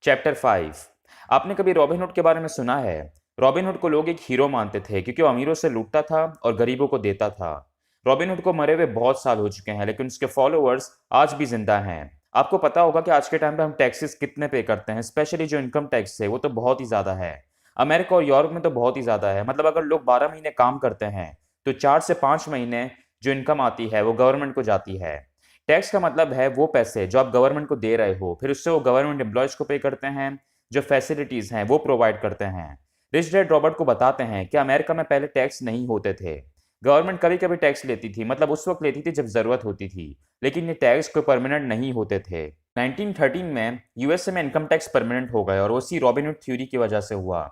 Chapter 5। आपने कभी Robin Hood के बारे में सुना है? रॉबिनहुड को लोग एक हीरो मानते थे क्योंकि वो अमीरों से लूटता था और गरीबों को देता था। रॉबिनहुड को मरे हुए बहुत साल हो चुके हैं, लेकिन उसके फॉलोअर्स आज भी जिंदा हैं। आपको पता होगा कि आज के टाइम पे हम टैक्सेस कितने पे करते हैं, स्पेशली जो इनकम टैक्स है वो तो बहुत ही ज़्यादा है। अमेरिका और यूरोप में तो बहुत ही ज़्यादा है। मतलब अगर लोग 12 महीने काम करते हैं तो 4 से 5 महीने जो इनकम आती है वो गवर्नमेंट को जाती है। टैक्स का मतलब है वो पैसे जो आप गवर्नमेंट को दे रहे हो, फिर उससे वो गवर्नमेंट एम्प्लॉयज को पे करते हैं, जो फैसिलिटीज हैं वो प्रोवाइड करते हैं। रिच डैड रॉबर्ट को बताते हैं कि अमेरिका में पहले टैक्स नहीं होते थे। गवर्नमेंट कभी कभी टैक्स लेती थी, मतलब उस वक्त लेती थी जब जरूरत होती थी, लेकिन ये टैक्स कोई परमानेंट नहीं होते थे। 1913 में यूएसए में इनकम टैक्स परमानेंट हो गए और उसी रॉबिनहुड थ्योरी की वजह से हुआ।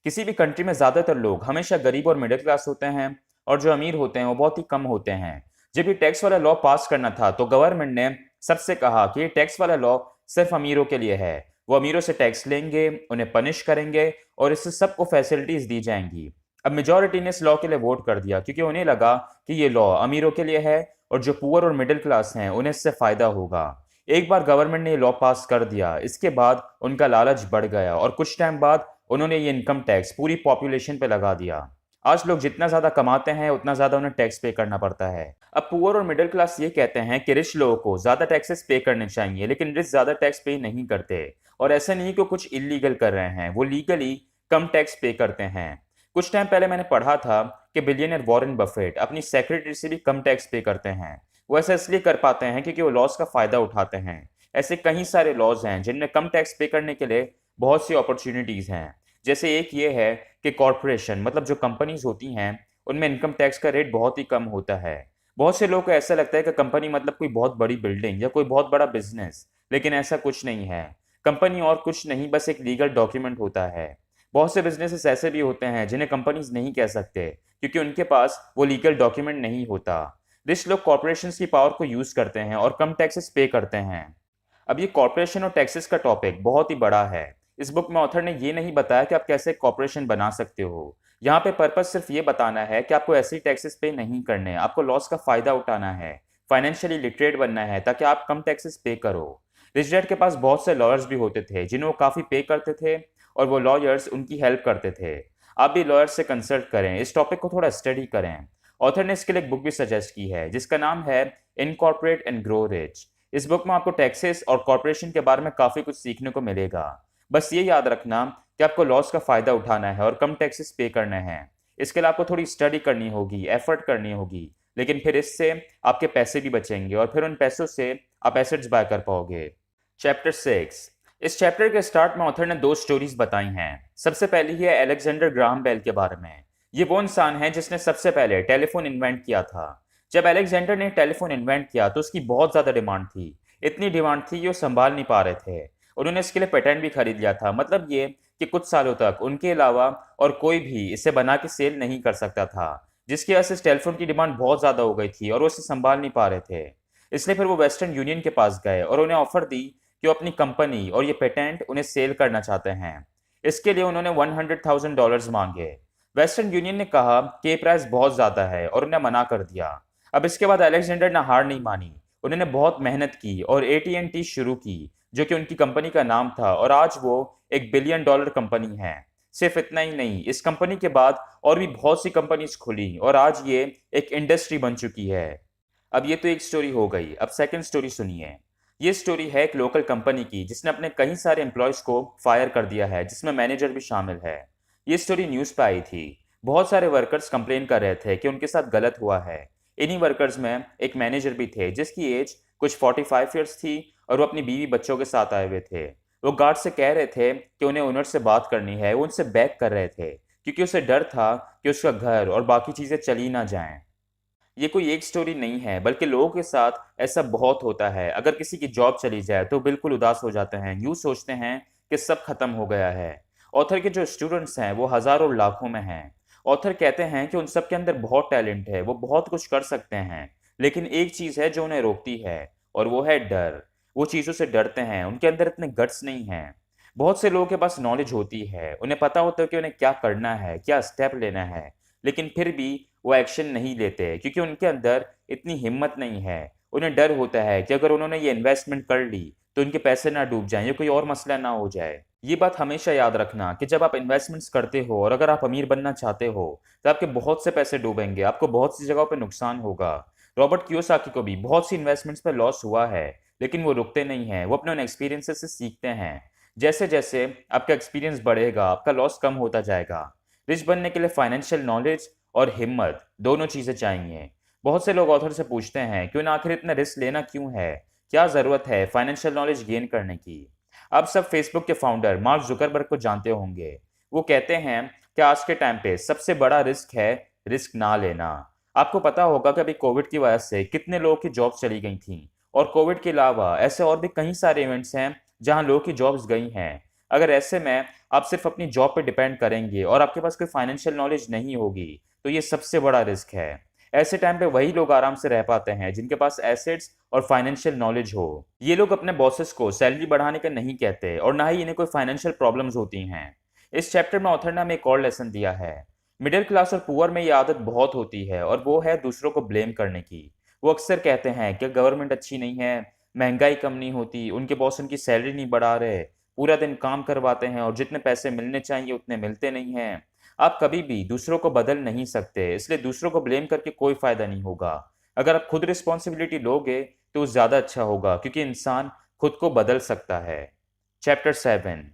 किसी भी कंट्री में ज्यादातर लोग हमेशा गरीब और मिडिल क्लास होते हैं, और जो अमीर होते हैं वो बहुत ही कम होते हैं। जब ये टैक्स वाला लॉ पास करना था तो गवर्नमेंट ने सबसे कहा कि ये टैक्स वाला लॉ सिर्फ अमीरों के लिए है। वो अमीरों से टैक्स लेंगे, उन्हें पनिश करेंगे और इससे सबको फैसिलिटीज दी जाएंगी। अब मेजोरिटी ने इस लॉ के लिए वोट कर दिया क्योंकि उन्हें लगा कि ये लॉ अमीरों के लिए है और जो पुअर और मिडिल क्लास हैं उन्हें इससे फायदा होगा। एक बार गवर्नमेंट ने ये लॉ पास कर दिया, इसके बाद उनका लालच बढ़ गया और कुछ टाइम बाद उन्होंने ये इनकम टैक्स पूरी पॉपुलेशन पे लगा दिया। आज लोग जितना ज्यादा कमाते हैं उतना ज्यादा उन्हें टैक्स पे करना पड़ता है। अब पुअर और मिडिल क्लास ये कहते हैं कि रिच लोगों को ज्यादा टैक्सेस पे करने चाहिए, लेकिन रिच ज्यादा टैक्स पे नहीं करते। और ऐसा नहीं कि कुछ इलीगल कर रहे हैं, वो लीगली कम टैक्स पे करते हैं। कुछ टाइम पहले मैंने पढ़ा था कि बिलियनर वॉरेन बफेट अपनी सेक्रेटरी से भी कम टैक्स पे करते हैं। वो ऐसा इसलिए कर पाते हैं क्योंकि वो लॉस का फायदा उठाते हैं। ऐसे कई सारे लॉज हैं जिनमें कम टैक्स पे करने के लिए बहुत सी अपॉर्चुनिटीज हैं। जैसे एक ये है कि कॉरपोरेशन, मतलब जो कंपनीज होती हैं, उनमें इनकम टैक्स का रेट बहुत ही कम होता है। बहुत से लोगों को ऐसा लगता है कि कंपनी मतलब कोई बहुत बड़ी बिल्डिंग या कोई बहुत बड़ा बिजनेस, लेकिन ऐसा कुछ नहीं है। कंपनी और कुछ नहीं, बस एक लीगल डॉक्यूमेंट होता है। बहुत से बिजनेसेस ऐसे भी होते हैं जिन्हें कंपनीज नहीं कह सकते क्योंकि उनके पास वो लीगल डॉक्यूमेंट नहीं होता। रिच लोग कॉरपोरेशन की पावर को यूज करते हैं और कम टैक्सेस पे करते हैं। अब ये कॉरपोरेशन और टैक्सेस का टॉपिक बहुत ही बड़ा है। इस बुक में ऑथर ने ये नहीं बताया कि आप कैसे कॉरपोरेशन बना सकते हो। यहाँ पे पर्पस सिर्फ ये बताना है कि आपको ऐसे टैक्सेस पे नहीं करने, आपको लॉस का फायदा उठाना है, फाइनेंशियली लिटरेट बनना है ताकि आप कम टैक्सेस पे करो। रिच डैड के पास बहुत से लॉयर्स भी होते थे जिन्हें वो काफ़ी पे करते थे और वो लॉयर्स उनकी हेल्प करते थे। आप भी लॉयर्स से कंसल्ट करें, इस टॉपिक को थोड़ा स्टडी करें। ऑथर ने इसके लिए एक बुक भी सजेस्ट की है जिसका नाम है इनकॉर्पोरेट एंड ग्रो रिच। इस बुक में आपको टैक्सेस और कॉरपोरेशन के बारे में काफ़ी कुछ सीखने को मिलेगा। बस ये याद रखना कि आपको लॉस का फ़ायदा उठाना है और कम टैक्सेस पे करने हैं। इसके लिए आपको थोड़ी स्टडी करनी होगी, एफर्ट करनी होगी, लेकिन फिर इससे आपके पैसे भी बचेंगे और फिर उन पैसों से आप एसेट्स बाय कर पाओगे। चैप्टर 6। इस चैप्टर के स्टार्ट में ऑथर ने दो स्टोरीज बताई हैं। सबसे पहली है अलेक्जेंडर ग्राहम बेल के बारे में। ये वो इंसान है जिसने सबसे पहले टेलीफोन इन्वेंट किया था। जब अलेक्जेंडर ने टेलीफोन इन्वेंट किया तो उसकी बहुत ज़्यादा डिमांड थी। इतनी डिमांड थी कि वो संभाल नहीं पा रहे थे। उन्होंने इसके लिए पेटेंट भी खरीद लिया था। मतलब ये कि कुछ सालों तक उनके अलावा और कोई भी इसे बना के सेल नहीं कर सकता था, जिसकी वजह से इस टेलीफोन की डिमांड बहुत ज़्यादा हो गई थी और वो इसे संभाल नहीं पा रहे थे। इसलिए फिर वो वेस्टर्न यूनियन के पास गए और उन्हें ऑफर दी कि वो अपनी कंपनी और ये पेटेंट उन्हें सेल करना चाहते हैं। इसके लिए उन्होंने $100,000 मांगे। वेस्टर्न यूनियन ने कहा कि ये प्राइस बहुत ज़्यादा है और उन्हें मना कर दिया। अब इसके बाद अलेक्जेंडर ने हार नहीं मानी। उन्होंने बहुत मेहनत की और AT&T शुरू की, जो कि उनकी कंपनी का नाम था, और आज वो $1 बिलियन कंपनी है। सिर्फ इतना ही नहीं, इस कंपनी के बाद और भी बहुत सी कंपनीज खुली और आज ये एक इंडस्ट्री बन चुकी है। अब ये तो एक स्टोरी हो गई, अब सेकंड स्टोरी सुनिए। ये स्टोरी है एक लोकल कंपनी की जिसने अपने कई सारे एम्प्लॉयज को फायर कर दिया है, जिसमें मैनेजर भी शामिल है। ये स्टोरी न्यूज़ पे आई थी। बहुत सारे वर्कर्स कंप्लेन कर रहे थे कि उनके साथ गलत हुआ है। इन्हीं वर्कर्स में एक मैनेजर भी थे जिसकी एज कुछ 45 ईयर्स थी और वो अपनी बीवी बच्चों के साथ आए हुए थे। वो गार्ड से कह रहे थे कि उन्हें ओनर से बात करनी है। वो उनसे बैक कर रहे थे क्योंकि उसे डर था कि उसका घर और बाकी चीज़ें चली ना जाएं। ये कोई एक स्टोरी नहीं है, बल्कि लोगों के साथ ऐसा बहुत होता है। अगर किसी की जॉब चली जाए तो बिल्कुल उदास हो जाते हैं, यूँ सोचते हैं कि सब खत्म हो गया है। ऑथर के जो स्टूडेंट्स हैं वो हज़ारों लाखों में हैं। ऑथर कहते हैं कि उन सब के अंदर बहुत टैलेंट है, वो बहुत कुछ कर सकते हैं, लेकिन एक चीज़ है जो उन्हें रोकती है, और वो है डर। वो चीज़ों से डरते हैं, उनके अंदर इतने गट्स नहीं हैं। बहुत से लोगों के पास नॉलेज होती है, उन्हें पता होता है कि उन्हें क्या करना है, क्या स्टेप लेना है, लेकिन फिर भी वो एक्शन नहीं लेते क्योंकि उनके अंदर इतनी हिम्मत नहीं है। उन्हें डर होता है कि अगर उन्होंने ये इन्वेस्टमेंट कर ली तो उनके पैसे ना डूब जाएं या कोई और मसला ना हो जाए। ये बात हमेशा याद रखना कि जब आप इन्वेस्टमेंट्स करते हो और अगर आप अमीर बनना चाहते हो तो आपके बहुत से पैसे डूबेंगे, आपको बहुत सी जगहों पर नुकसान होगा। रॉबर्ट कियोसाकी को भी बहुत सी इन्वेस्टमेंट्स पर लॉस हुआ है, लेकिन वो रुकते नहीं हैं, वो अपने उन एक्सपीरियंसेस से सीखते हैं। जैसे जैसे आपका एक्सपीरियंस बढ़ेगा आपका लॉस कम होता जाएगा। रिच बनने के लिए फाइनेंशियल नॉलेज और हिम्मत दोनों चीज़ें चाहिए। बहुत से लोग ऑथर से पूछते हैं कि उन्हें आखिर इतना रिस्क लेना क्यों है, क्या ज़रूरत है फाइनेंशियल नॉलेज गेन करने की। आप सब फेसबुक के फाउंडर मार्क जुकरबर्ग को जानते होंगे। वो कहते हैं कि आज के टाइम पे सबसे बड़ा रिस्क है रिस्क ना लेना। आपको पता होगा कि अभी कोविड की वजह से कितने लोगों की जॉब्स चली गई थी, और कोविड के अलावा ऐसे और भी कई सारे इवेंट्स हैं जहां लोगों की जॉब्स गई हैं। अगर ऐसे में आप सिर्फ अपनी जॉब पे डिपेंड करेंगे और आपके पास कोई फाइनेंशियल नॉलेज नहीं होगी तो ये सबसे बड़ा रिस्क है। ऐसे टाइम पे वही लोग आराम से रह पाते हैं जिनके पास एसेट्स और फाइनेंशियल नॉलेज हो। ये लोग अपने बॉसेस को सैलरी बढ़ाने का नहीं कहते और ना ही इन्हें कोई फाइनेंशियल प्रॉब्लम्स होती हैं। इस चैप्टर में ऑथर ने हमें एक और लेसन दिया है। मिडिल क्लास और पुअर में ये आदत बहुत होती है और वो है दूसरों को ब्लेम करने की। वो अक्सर कहते हैं कि गवर्नमेंट अच्छी नहीं है, महंगाई कम नहीं होती, उनके बॉस उनकी सैलरी नहीं बढ़ा रहे, पूरा दिन काम करवाते हैं और जितने पैसे मिलने चाहिए उतने मिलते नहीं हैं। आप कभी भी दूसरों को बदल नहीं सकते, इसलिए दूसरों को ब्लेम करके कोई फायदा नहीं होगा। अगर आप खुद रिस्पॉन्सिबिलिटी लोगे तो वो ज़्यादा अच्छा होगा, क्योंकि इंसान खुद को बदल सकता है। चैप्टर 7।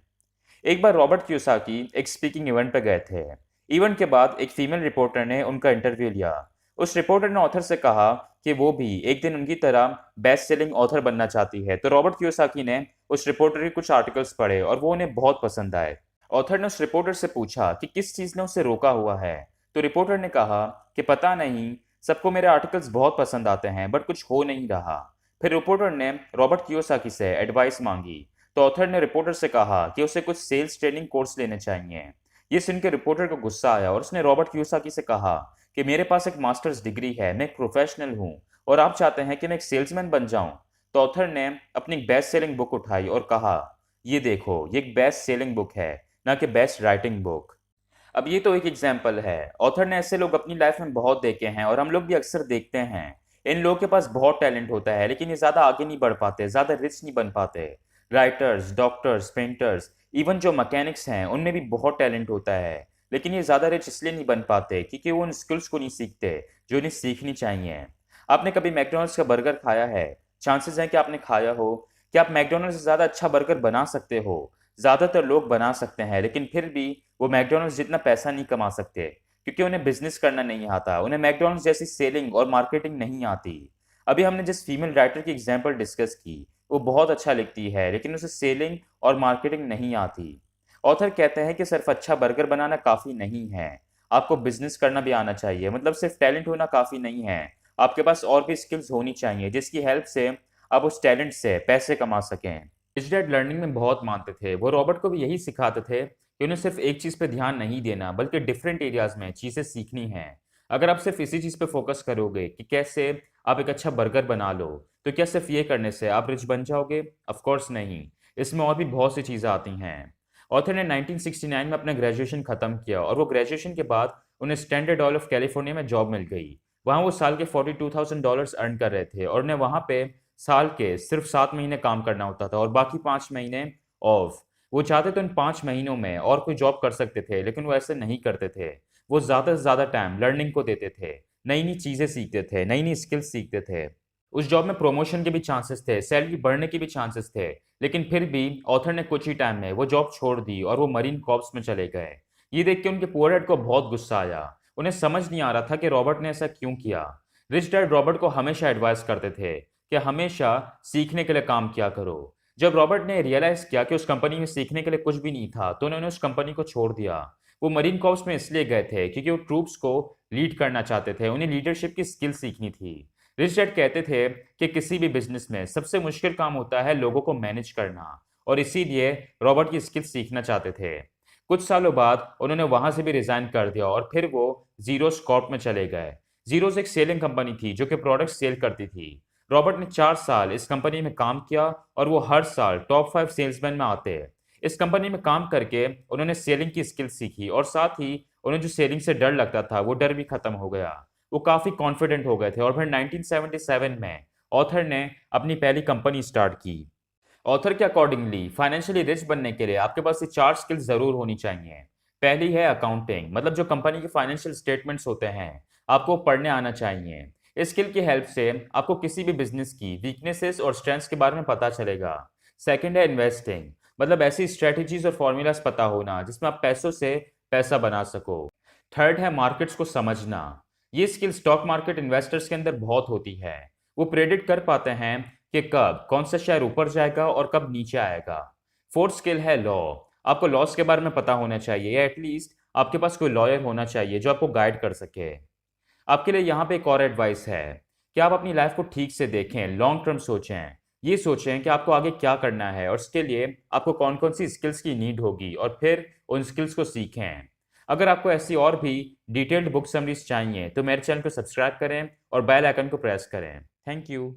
एक बार रॉबर्ट क्यूसाकी एक स्पीकिंग इवेंट पर गए थे। इवेंट के बाद एक फीमेल रिपोर्टर ने उनका इंटरव्यू लिया। उस रिपोर्टर ने ऑथर से कहा कि वो भी एक दिन उनकी तरह बेस्ट सेलिंग ऑथर बनना चाहती है। तो रॉबर्ट क्यूसाकी ने उस रिपोर्टर के कुछ आर्टिकल्स पढ़े और वो उन्हें बहुत पसंद आए। ऑथर ने उस रिपोर्टर से पूछा कि किस चीज़ ने उसे रोका हुआ है। तो रिपोर्टर ने कहा कि पता नहीं, सबको मेरे आर्टिकल्स बहुत पसंद आते हैं बट कुछ हो नहीं रहा। फिर रिपोर्टर ने रॉबर्ट कियोसाकी से एडवाइस मांगी। तो ऑथर ने रिपोर्टर से कहा कि उसे कुछ सेल्स ट्रेनिंग कोर्स लेने चाहिए। ये सुनकर रिपोर्टर को गुस्सा आया और उसने रॉबर्ट कियोसाकी से कहा कि मेरे पास एक मास्टर्स डिग्री है, मैं एक प्रोफेशनल हूँ, और आप चाहते हैं कि मैं एक सेल्समैन बन जाऊं। तो ऑथर ने अपनी बेस्ट सेलिंग बुक उठाई और कहा, ये देखो, ये एक बेस्ट सेलिंग बुक है, ना कि बेस्ट राइटिंग बुक। अब ये तो एक एग्जाम्पल है। ऑथर ने ऐसे लोग अपनी लाइफ में बहुत देखे हैं और हम लोग भी अक्सर देखते हैं। इन लोगों के पास बहुत टैलेंट होता है लेकिन ये ज़्यादा आगे नहीं बढ़ पाते, ज़्यादा रिच नहीं बन पाते। राइटर्स, डॉक्टर्स, पेंटर्स, इवन जो मैकेनिक्स हैं उनमें भी बहुत टैलेंट होता है, लेकिन ये ज़्यादा रिच इसलिए नहीं बन पाते क्योंकि वो उन स्किल्स को नहीं सीखते जो इन्हें सीखनी चाहिए। आपने कभी मैकडोनल्ड्स का बर्गर खाया है? चांसेस हैं कि आपने खाया हो। क्या आप मैकडोनल्ड्स से ज़्यादा अच्छा बर्गर बना सकते हो? ज़्यादातर लोग बना सकते हैं, लेकिन फिर भी वो मैकडोनल्ड्स जितना पैसा नहीं कमा सकते क्योंकि उन्हें बिजनेस करना नहीं आता, उन्हें मैकडोनल्ड्स जैसी सेलिंग और मार्केटिंग नहीं आती। अभी हमने जिस फीमेल राइटर की एग्जाम्पल डिस्कस की वो बहुत अच्छा लिखती है लेकिन उसे सेलिंग और मार्केटिंग नहीं आती। ऑथर कहते हैं कि सिर्फ अच्छा बर्गर बनाना काफ़ी नहीं है, आपको बिजनेस करना भी आना चाहिए। मतलब सिर्फ टैलेंट होना काफ़ी नहीं है, आपके पास और भी स्किल्स होनी चाहिए जिसकी हेल्प से आप उस टैलेंट से पैसे कमा सकें। रिच डैड लर्निंग में बहुत मानते थे। वो रॉबर्ट को भी यही सिखाते थे कि उन्हें सिर्फ एक चीज़ पे ध्यान नहीं देना बल्कि डिफरेंट एरियाज में चीज़ें सीखनी हैं। अगर आप सिर्फ इसी चीज़ पे फोकस करोगे कि कैसे आप एक अच्छा बर्गर बना लो, तो क्या सिर्फ ये करने से आप रिच बन जाओगे? ऑफ कोर्स नहीं, इसमें और भी बहुत सी चीज़ें आती हैं। ऑथर ने 1969 में अपना ग्रेजुएशन ख़त्म किया और वो ग्रेजुएशन के बाद उन्हें स्टैंडर्ड ऑयल ऑफ कैलिफोर्निया में जॉब मिल गई। वहाँ वो साल के $42,000 अर्न कर रहे थे और उन्हें वहाँ पे साल के सिर्फ 7 महीने काम करना होता था और बाकी 5 महीने ऑफ। वो चाहते तो इन 5 महीनों में और कोई जॉब कर सकते थे, लेकिन वो ऐसे नहीं करते थे। वो ज़्यादा से ज़्यादा टाइम लर्निंग को देते थे, नई नई चीज़ें सीखते थे, नई नई स्किल्स सीखते थे। उस जॉब में प्रमोशन के भी चांसेस थे, सैलरी बढ़ने के भी चांसेस थे, लेकिन फिर भी ऑथर ने कुछ ही टाइम में वो जॉब छोड़ दी और वो मरीन कॉर्प्स में चले गए। ये देख के उनके पुअर डैड को बहुत गुस्सा आया। उन्हें समझ नहीं आ रहा था कि रॉबर्ट ने ऐसा क्यों किया। रिच डैड रॉबर्ट को हमेशा एडवाइस करते थे कि हमेशा सीखने के लिए काम किया करो। जब रॉबर्ट ने रियलाइज किया कि उस कंपनी में सीखने के लिए कुछ भी नहीं था तो उन्होंने उस कंपनी को छोड़ दिया। वो मरीन कॉर्प्स में इसलिए गए थे क्योंकि वो ट्रूप्स को लीड करना चाहते थे, उन्हें लीडरशिप की स्किल सीखनी थी। रिच डैड कहते थे कि किसी भी बिजनेस में सबसे मुश्किल काम होता है लोगों को मैनेज करना, और इसीलिए रॉबर्ट की स्किल सीखना चाहते थे। कुछ सालों बाद उन्होंने वहां से भी रिजाइन कर दिया और फिर वो जीरोस कॉर्प में चले गए। जीरोस एक सेलिंग कंपनी थी जो कि प्रोडक्ट सेल करती थी। रॉबर्ट ने 4 साल इस कंपनी में काम किया और वो हर साल टॉप 5 सेल्समैन में आते हैं। इस कंपनी में काम करके उन्होंने सेलिंग की स्किल सीखी और साथ ही उन्हें जो सेलिंग से डर लगता था वो डर भी खत्म हो गया। वो काफ़ी कॉन्फिडेंट हो गए थे और फिर 1977 में ऑथर ने अपनी पहली कंपनी स्टार्ट की। ऑथर के अकॉर्डिंगली फाइनेंशियली रिच बनने के लिए आपके पास ये 4 स्किल्स ज़रूर होनी चाहिए। पहली है अकाउंटिंग, मतलब जो कंपनी के फाइनेंशियल स्टेटमेंट्स होते हैं आपको पढ़ने आना चाहिए। इस स्किल की हेल्प से आपको किसी भी बिजनेस की वीकनेसेस और स्ट्रेंथ्स के बारे में पता चलेगा। सेकंड है इन्वेस्टिंग, मतलब ऐसी स्ट्रेटजीज और फॉर्मूलाज पता होना जिसमें आप पैसों से पैसा बना सको। थर्ड है मार्केट्स को समझना। ये स्किल स्टॉक मार्केट इन्वेस्टर्स के अंदर बहुत होती है। वो प्रेडिक्ट कर पाते हैं कि कब कौन सा शेयर ऊपर जाएगा और कब नीचे आएगा। फोर्थ स्किल है लॉ। आपको लॉस के बारे में पता होना चाहिए या एटलीस्ट आपके पास कोई लॉयर होना चाहिए जो आपको गाइड कर सके। आपके लिए यहाँ पे एक और एडवाइस है कि आप अपनी लाइफ को ठीक से देखें, लॉन्ग टर्म सोचें। ये सोचें कि आपको आगे क्या करना है और इसके लिए आपको कौन कौन सी स्किल्स की नीड होगी और फिर उन स्किल्स को सीखें। अगर आपको ऐसी और भी डिटेल्ड बुक समरीज चाहिए तो मेरे चैनल को सब्सक्राइब करें और बेल आइकन को प्रेस करें। Thank you.